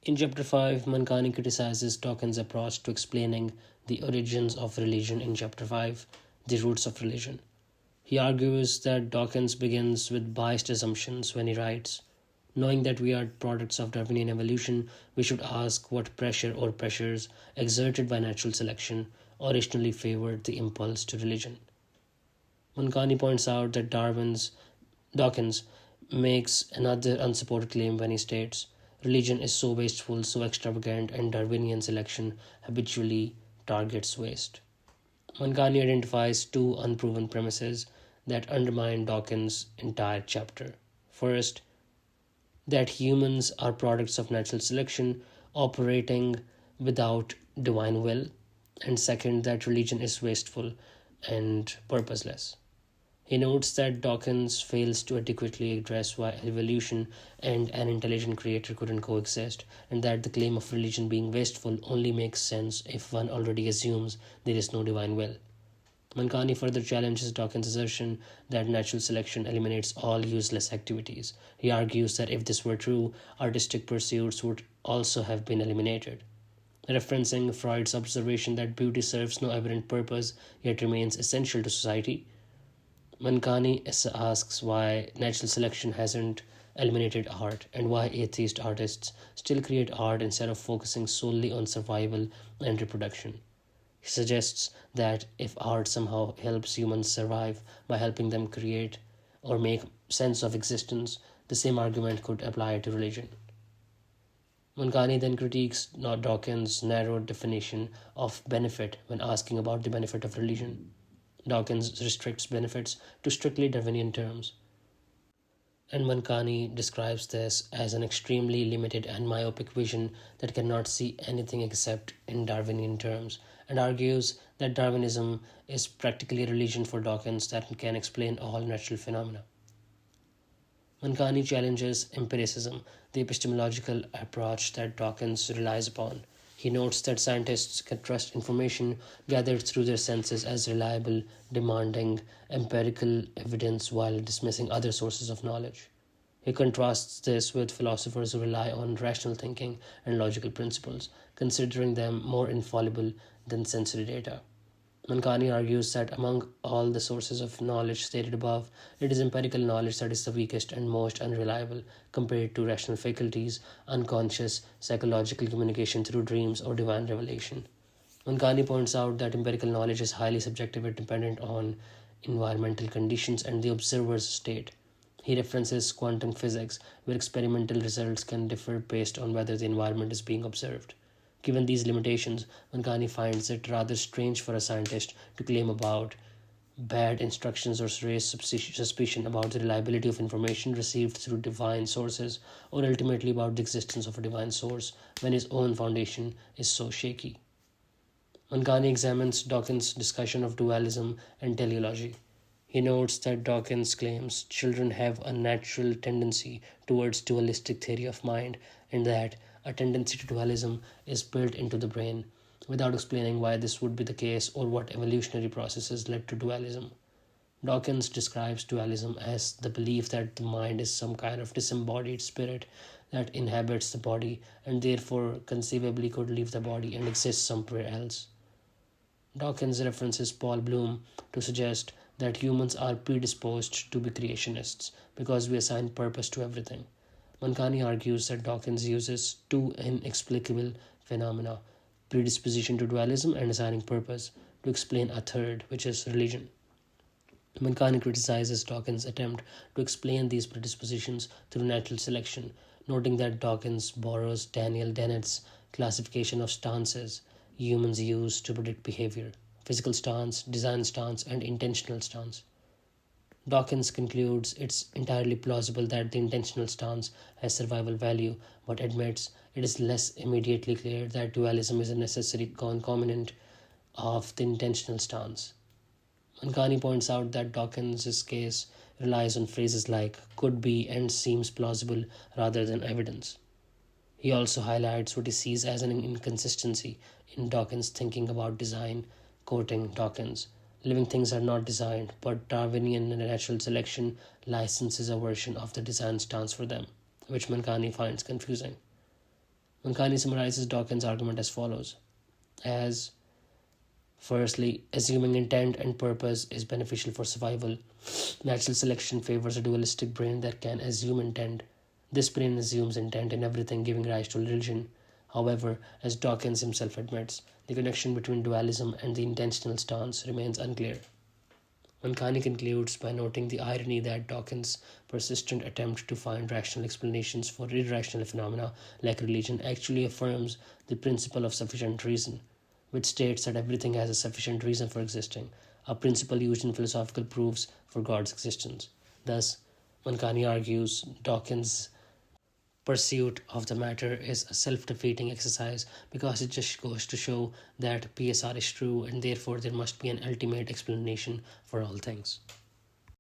In chapter 5, Mankani criticizes Dawkins' approach to explaining the origins of religion in chapter 5, The Roots of Religion. He argues that Dawkins begins with biased assumptions when he writes, knowing that we are products of Darwinian evolution, we should ask what pressure or pressures exerted by natural selection originally favored the impulse to religion. Mankani points out that Dawkins makes another unsupported claim when he states, religion is so wasteful, so extravagant, and Darwinian selection habitually targets waste. Mankani identifies two unproven premises that undermine Dawkins' entire chapter. First, that humans are products of natural selection operating without divine will, and second, that religion is wasteful and purposeless. He notes that Dawkins fails to adequately address why evolution and an intelligent creator couldn't coexist, and that the claim of religion being wasteful only makes sense if one already assumes there is no divine will. Mankani further challenges Dawkins' assertion that natural selection eliminates all useless activities. He argues that if this were true, artistic pursuits would also have been eliminated. Referencing Freud's observation that beauty serves no evident purpose yet remains essential to society, Mankani asks why natural selection hasn't eliminated art and why atheist artists still create art instead of focusing solely on survival and reproduction. He suggests that if art somehow helps humans survive by helping them create or make sense of existence, the same argument could apply to religion. Mankani then critiques Dawkins' narrow definition of benefit when asking about the benefit of religion. Dawkins restricts benefits to strictly Darwinian terms, and Mankani describes this as an extremely limited and myopic vision that cannot see anything except in Darwinian terms, and argues that Darwinism is practically a religion for Dawkins that can explain all natural phenomena. Mankani challenges empiricism, the epistemological approach that Dawkins relies upon. He notes that scientists can trust information gathered through their senses as reliable, demanding empirical evidence while dismissing other sources of knowledge. He contrasts this with philosophers who rely on rational thinking and logical principles, considering them more infallible than sensory data. Mankani argues that among all the sources of knowledge stated above, it is empirical knowledge that is the weakest and most unreliable compared to rational faculties, unconscious, psychological communication through dreams, or divine revelation. Mankani points out that empirical knowledge is highly subjective and dependent on environmental conditions and the observer's state. He references quantum physics, where experimental results can differ based on whether the environment is being observed. Given these limitations, Mankani finds it rather strange for a scientist to claim about bad instructions or raise suspicion about the reliability of information received through divine sources, or ultimately about the existence of a divine source when his own foundation is so shaky. Mankani examines Dawkins' discussion of dualism and teleology. He notes that Dawkins claims children have a natural tendency towards dualistic theory of mind, and that a tendency to dualism is built into the brain, without explaining why this would be the case or what evolutionary processes led to dualism. Dawkins describes dualism as the belief that the mind is some kind of disembodied spirit that inhabits the body and therefore conceivably could leave the body and exist somewhere else. Dawkins references Paul Bloom to suggest that humans are predisposed to be creationists because we assign purpose to everything. Mankani argues that Dawkins uses two inexplicable phenomena, predisposition to dualism and assigning purpose, to explain a third, which is religion. Mankani criticizes Dawkins' attempt to explain these predispositions through natural selection, noting that Dawkins borrows Daniel Dennett's classification of stances humans use to predict behavior: physical stance, design stance, and intentional stance. Dawkins concludes it's entirely plausible that the intentional stance has survival value, but admits it is less immediately clear that dualism is a necessary concomitant of the intentional stance. Mankani points out that Dawkins' case relies on phrases like could be and seems plausible rather than evidence. He also highlights what he sees as an inconsistency in Dawkins' thinking about design, quoting Dawkins, "Living things are not designed, but Darwinian natural selection licenses a version of the design stance for them," which Mankani finds confusing. Mankani summarizes Dawkins' argument as follows: as firstly, assuming intent and purpose is beneficial for survival. Natural selection favors a dualistic brain that can assume intent. This brain assumes intent in everything, giving rise to religion. However, as Dawkins himself admits, the connection between dualism and the intentional stance remains unclear. Mankani concludes by noting the irony that Dawkins' persistent attempt to find rational explanations for irrational phenomena like religion actually affirms the principle of sufficient reason, which states that everything has a sufficient reason for existing, a principle used in philosophical proofs for God's existence. Thus, Mankani argues Dawkins' pursuit of the matter is a self defeating exercise because it just goes to show that PSR is true and therefore there must be an ultimate explanation for all things.